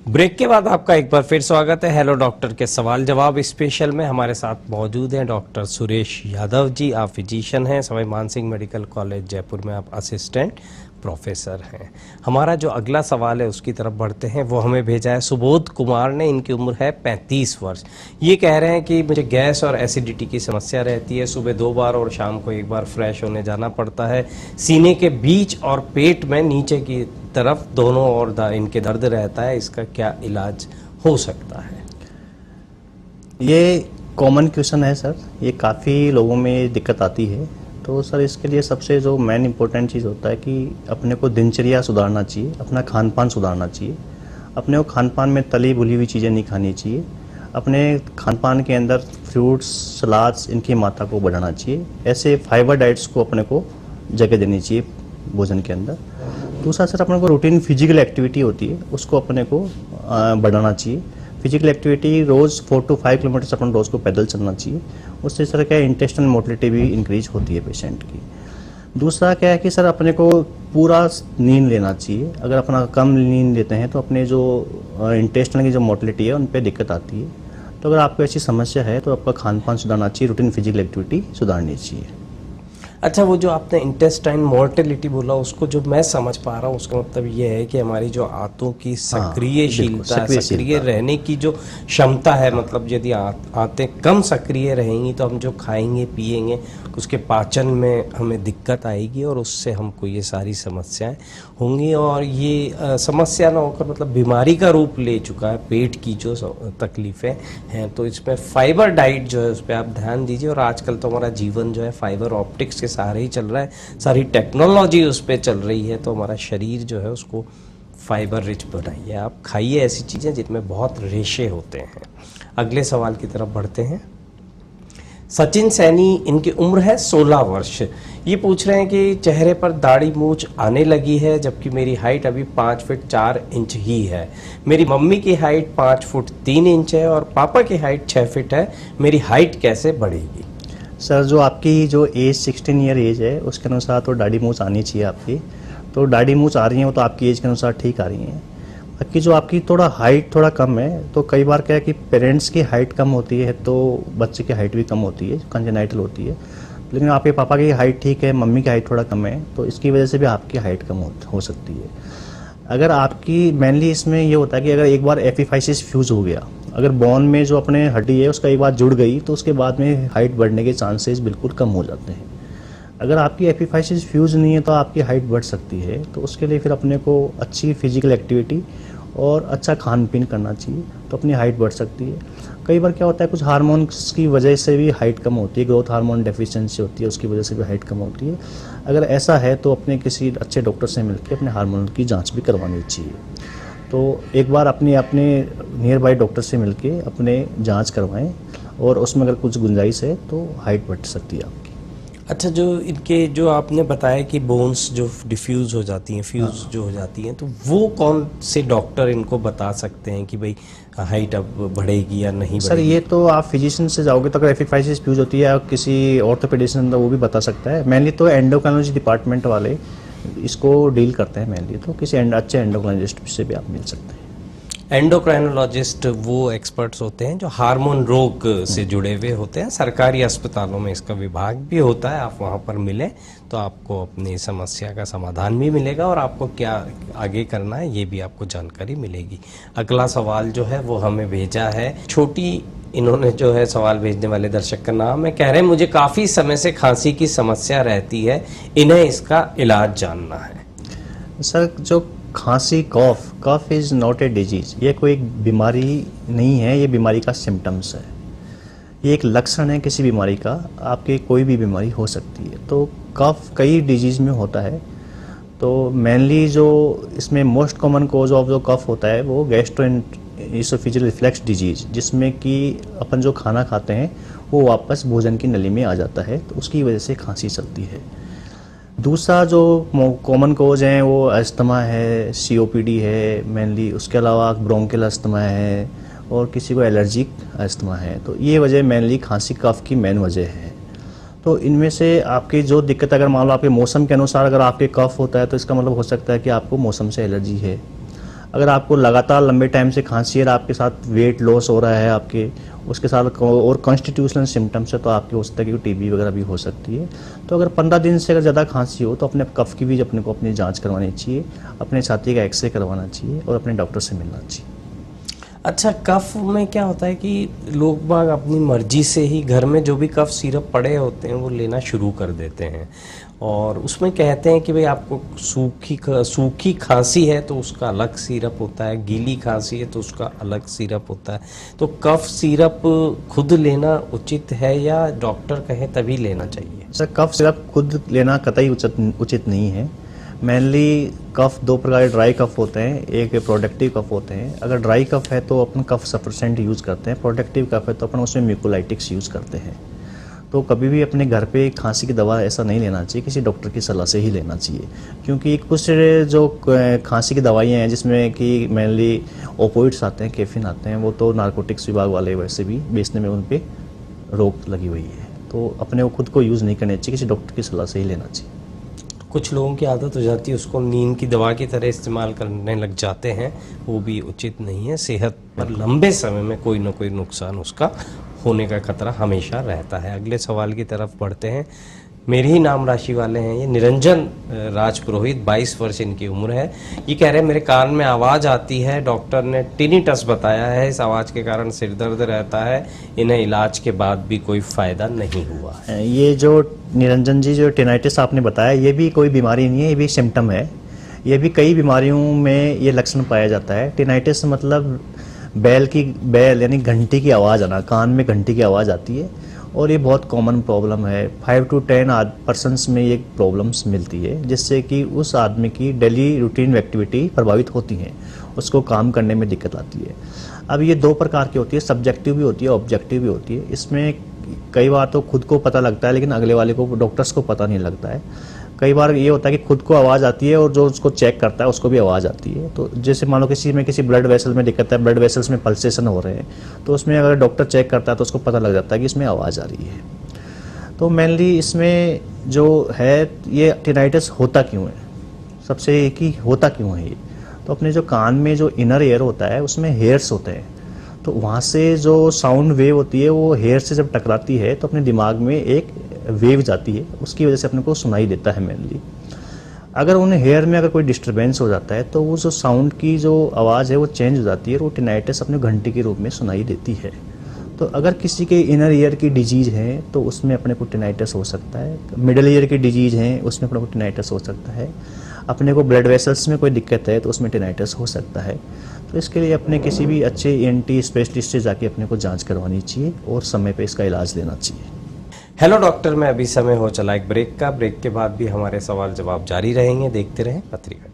Break के बाद आपका एक बार फिर स्वागत है हेलो डॉक्टर के सवाल जवाब स्पेशल में। हमारे साथ मौजूद हैं डॉक्टर सुरेश यादव जी। आप फिजिशियन हैं, सवाई मानसिंह मेडिकल कॉलेज जयपुर में आप असिस्टेंट प्रोफेसर हैं। हमारा जो अगला सवाल है उसकी तरफ बढ़ते हैं। वो हमें भेजा है सुबोध कुमार ने। इनकी उम्र है 35 वर्ष। ये कह रहे हैं कि मुझे गैस और एसिडिटी की समस्या रहती है। सुबह 2 बार और शाम को 1 बार फ्रेश होने जाना पड़ता है। सीने के बीच और पेट में नीचे की तरफ दोनों ओर इनके दर्द रहता है। इसका क्या इलाज हो सकता है? ये कॉमन क्वेश्चन है सर। ये काफ़ी लोगों में दिक्कत आती है। तो सर इसके लिए सबसे जो मेन इम्पोर्टेंट चीज़ होता है कि अपने को दिनचर्या सुधारना चाहिए, अपना खान पान सुधारना चाहिए। अपने को खान पान में तली भुनी हुई चीज़ें नहीं खानी चाहिए। अपने खान पान के अंदर फ्रूट्स, सलाद्स, इनकी मात्रा को बढ़ाना चाहिए। ऐसे फाइबर डाइट्स को अपने को जगह देनी चाहिए भोजन के अंदर। दूसरा सर अपने को रूटीन फिजिकल एक्टिविटी होती है उसको अपने को बढ़ाना चाहिए। फिजिकल एक्टिविटी रोज़ 4 to 5 किलोमीटर अपन रोज़ को पैदल चलना चाहिए। उससे सर क्या है, इंटेस्टिनल मोटिलिटी भी इंक्रीज होती है पेशेंट की। दूसरा क्या है कि सर अपने को पूरा नींद लेना चाहिए। अगर अपना कम नींद लेते हैं तो अपने जो इंटेस्टिनल की जो मोटिलिटी है उन पर दिक्कत आती है। तो अगर आपको ऐसी समस्या है तो आपका खान पान सुधारना चाहिए, रूटीन फिजिकल एक्टिविटी सुधारनी चाहिए। अच्छा, वो जो आपने इंटेस्टाइन मोर्टेलिटी बोला उसको जो मैं समझ पा रहा हूँ उसका मतलब ये है कि हमारी जो आंतों की सक्रियशीलता, सक्रिय रहने की जो क्षमता है, मतलब यदि आंतें कम सक्रिय रहेंगी तो हम जो खाएंगे पिएंगे उसके पाचन में हमें दिक्कत आएगी और उससे हमको ये सारी समस्याएं होंगी। और ये समस्या ना होकर मतलब बीमारी का रूप ले चुका है, पेट की जो तकलीफ़ें हैं। तो इसमें फाइबर डाइट जो है उस पर आप ध्यान दीजिए। और आजकल तो हमारा जीवन जो है फाइबर ऑप्टिक्स के सहारे ही चल रहा है, सारी टेक्नोलॉजी उस पर चल रही है। तो हमारा शरीर जो है उसको फाइबर रिच बनाइए, आप खाइए ऐसी चीज़ें जिनमें बहुत रेशे होते हैं। अगले सवाल की तरफ बढ़ते हैं। सचिन सैनी, इनकी उम्र है 16 वर्ष। ये पूछ रहे हैं कि चेहरे पर दाढ़ी मूछ आने लगी है जबकि मेरी हाइट अभी 5 फीट 4 इंच ही है। मेरी मम्मी की हाइट 5 फुट 3 इंच है और पापा की हाइट 6 फीट है। मेरी हाइट कैसे बढ़ेगी? सर जो आपकी जो एज 16 ईयर एज है उसके अनुसार तो दाढ़ी मूछ आनी चाहिए आपकी। तो दाढ़ी मूछ आ रही है वो तो आपकी एज के अनुसार ठीक आ रही हैं। बाकी जो आपकी थोड़ा हाइट थोड़ा कम है तो कई बार क्या है कि पेरेंट्स की हाइट कम होती है तो बच्चे की हाइट भी कम होती है, कंजेनाइटल होती है। लेकिन आपके पापा की हाइट ठीक है, मम्मी की हाइट थोड़ा कम है तो इसकी वजह से भी आपकी हाइट कम हो सकती है। अगर आपकी मेनली इसमें ये होता है कि अगर एक बार एपिफाइसिस फ्यूज हो गया, अगर बोन में जो अपने हड्डी है उसका एक बार जुड़ गई तो उसके बाद में हाइट बढ़ने के चांसेस बिल्कुल कम हो जाते हैं। अगर आपकी एपिफाइसिस फ्यूज नहीं है तो आपकी हाइट बढ़ सकती है। तो उसके लिए फिर अपने को अच्छी फिजिकल एक्टिविटी और अच्छा खान पीन करना चाहिए तो अपनी हाइट बढ़ सकती है। कई बार क्या होता है कुछ हार्मोन्स की वजह से भी हाइट कम होती है, ग्रोथ हार्मोन डेफिशिएंसी होती है, उसकी वजह से भी हाइट कम होती है। अगर ऐसा है तो अपने किसी अच्छे डॉक्टर से मिलकर अपने हार्मोन की जांच भी करवानी चाहिए। तो एक बार अपने नियर बाई डॉक्टर से मिलके अपने जांच करवाएं और उसमें अगर कुछ गुंजाइश है तो हाइट बढ़ सकती है आपकी। अच्छा, जो इनके जो आपने बताया कि बोन्स जो डिफ्यूज हो जाती हैं, फ्यूज जो हो जाती हैं, तो वो कौन से डॉक्टर इनको बता सकते हैं कि भाई हाइट अब बढ़ेगी या नहीं बढ़ेगी? सर ये तो आप फिजिशियन से जाओगे तो अगर एपिफाइसिस फ्यूज होती है किसी ऑर्थोपेडिशियन तो वो भी बता सकता है। मेनली तो एंडोक्राइनोलॉजी डिपार्टमेंट वाले इसको डील करते हैं मेनली, तो किसी अच्छे एंडोक्राइनोलॉजिस्ट से भी आप मिल सकते हैं। एंडोक्राइनोलॉजिस्ट वो एक्सपर्ट्स होते हैं जो हार्मोन रोग से जुड़े हुए होते हैं। सरकारी अस्पतालों में इसका विभाग भी होता है, आप वहाँ पर मिलें तो आपको अपनी समस्या का समाधान भी मिलेगा और आपको क्या आगे करना है ये भी आपको जानकारी मिलेगी। अगला सवाल जो है वो हमें भेजा है छोटी, इन्होंने जो है सवाल भेजने वाले दर्शक का नाम है, कह रहे हैं मुझे काफ़ी समय से खांसी की समस्या रहती है, इन्हें इसका इलाज जानना है। सर जो खांसी, कफ इज़ नॉट ए डिजीज, ये कोई बीमारी नहीं है, ये बीमारी का सिम्टम्स है। ये एक लक्षण है किसी बीमारी का, आपके कोई भी बीमारी हो सकती है। तो कफ कई डिजीज में होता है। तो मेनली जो इसमें मोस्ट कॉमन कॉज ऑफ जो कफ होता है वो गैस्ट्रोएसोफेजियल रिफ्लक्स डिजीज, जिसमें कि अपन जो खाना खाते हैं वो वापस भोजन की नली में आ जाता है तो उसकी वजह से खांसी चलती है। दूसरा जो कॉमन कोज हैं वो अस्थमा है, सीओपीडी है मेनली, उसके अलावा ब्रोंकियल अस्थमा है और किसी को एलर्जिक अस्थमा है। तो ये वजह मेनली खांसी कफ की मेन वजह है। तो इनमें से आपकी जो दिक्कत, अगर मान लो आपके मौसम के अनुसार अगर आपके कफ होता है तो इसका मतलब हो सकता है कि आपको मौसम से एलर्जी है। अगर आपको लगातार लंबे टाइम से खांसी है, आपके साथ वेट लॉस हो रहा है आपके, उसके साथ और कॉन्स्टिट्यूशनल सिम्टम्स है, तो आपके हो सकता है कि टीबी वगैरह भी हो सकती है। तो अगर 15 दिन से अगर ज़्यादा खांसी हो तो अपने कफ की भी अपने को अपनी जांच करवानी चाहिए, अपने छाती का एक्सरे करवाना चाहिए और अपने डॉक्टर से मिलना चाहिए। अच्छा, कफ में क्या होता है कि लोग बाग अपनी मर्जी से ही घर में जो भी कफ सिरप पड़े होते हैं वो लेना शुरू कर देते हैं, और उसमें कहते हैं कि भाई आपको सूखी खांसी है तो उसका अलग सिरप होता है, गीली खांसी है तो उसका अलग सिरप होता है। तो कफ सिरप खुद लेना उचित है या डॉक्टर कहे तभी लेना चाहिए? सर, कफ सिरप खुद लेना कतई उचित नहीं है। मेनली कफ दो प्रकार के ड्राई कफ होते हैं, एक प्रोडक्टिव कफ होते हैं। अगर ड्राई कफ है तो अपन कफ सफिशिएंट यूज़ करते हैं, प्रोडक्टिव कफ है तो अपन उसमें म्यूकोलाइटिक्स यूज़ करते हैं। तो कभी भी अपने घर पे खांसी की दवा ऐसा नहीं लेना चाहिए, किसी डॉक्टर की सलाह से ही लेना चाहिए, क्योंकि कुछ जो खांसी की दवाइयाँ हैं जिसमें कि मेनली ओपोइड्स आते हैं, कैफीन आते हैं, वो तो नारकोटिक्स विभाग वाले वैसे भी बेचने में उन पर रोक लगी हुई है। तो अपने को खुद को यूज़ नहीं करना चाहिए, किसी डॉक्टर की सलाह से ही लेना चाहिए। कुछ लोगों की आदत हो जाती है उसको नींद की दवा की तरह इस्तेमाल करने लग जाते हैं, वो भी उचित नहीं है। सेहत पर लंबे समय में कोई ना कोई नुकसान उसका होने का खतरा हमेशा रहता है। अगले सवाल की तरफ बढ़ते हैं। मेरी ही नाम राशि वाले हैं ये, निरंजन राज पुरोहित, 22 वर्ष इनकी उम्र है। ये कह रहे हैं मेरे कान में आवाज़ आती है, डॉक्टर ने टिनिटस बताया है, इस आवाज़ के कारण सिर दर्द रहता है, इन्हें इलाज के बाद भी कोई फ़ायदा नहीं हुआ है। ये जो निरंजन जी जो टिनाइटिस आपने बताया, ये भी कोई बीमारी नहीं है, ये भी सिम्टम है। ये भी कई बीमारियों में ये लक्षण पाया जाता है। टिनाइटिस मतलब बैल यानी घंटी की आवाज़ आना, कान में घंटी की आवाज़ आती है, और ये बहुत कॉमन प्रॉब्लम है। 5 to 10% में ये प्रॉब्लम्स मिलती है, जिससे कि उस आदमी की डेली रूटीन एक्टिविटी प्रभावित होती हैं, उसको काम करने में दिक्कत आती है। अब ये 2 प्रकार की होती है, सब्जेक्टिव भी होती है, ऑब्जेक्टिव भी होती है। इसमें कई बार तो खुद को पता लगता है लेकिन अगले वाले को, डॉक्टर्स को पता नहीं लगता है। कई बार ये होता है कि खुद को आवाज़ आती है और जो उसको चेक करता है उसको भी आवाज़ आती है। तो जैसे मान लो किसी ब्लड वेसल में दिक्कत है, ब्लड वेसल्स में पल्सेशन हो रहे हैं, तो उसमें अगर डॉक्टर चेक करता है तो उसको पता लग जाता है कि इसमें आवाज़ आ रही है। तो मेनली इसमें जो है ये टिनाइटिस होता क्यों है, सबसे एक ही होता क्यों है ये, तो अपने जो कान में जो इनर ईयर होता है उसमें हेयर्स होते हैं, तो वहाँ से जो साउंड वेव होती है वो हेयर से जब टकराती है तो अपने दिमाग में एक वेव जाती है, उसकी वजह से अपने को सुनाई देता है मेनली। अगर उन हेयर में अगर कोई डिस्टर्बेंस हो जाता है तो वो जो साउंड की जो आवाज़ है वो चेंज हो जाती है और वो टिनाइटिस अपने घंटी के रूप में सुनाई देती है। तो अगर किसी के इनर ईयर की डिजीज़ है तो उसमें अपने को टिनाइटिस हो सकता है, मिडल ईयर की डिजीज़ है उसमें अपने को टिनाइटिस हो सकता है, अपने को ब्लड वेसल्स में कोई दिक्कत है तो उसमें टिनाइटिस हो सकता है। तो इसके लिए अपने किसी भी अच्छे ENT स्पेशलिस्ट से जाके अपने को जांच करवानी चाहिए और समय पे इसका इलाज लेना चाहिए। हेलो डॉक्टर, मैं अभी समय हो चला एक ब्रेक का। ब्रेक के बाद भी हमारे सवाल जवाब जारी रहेंगे, देखते रहें पत्रिका।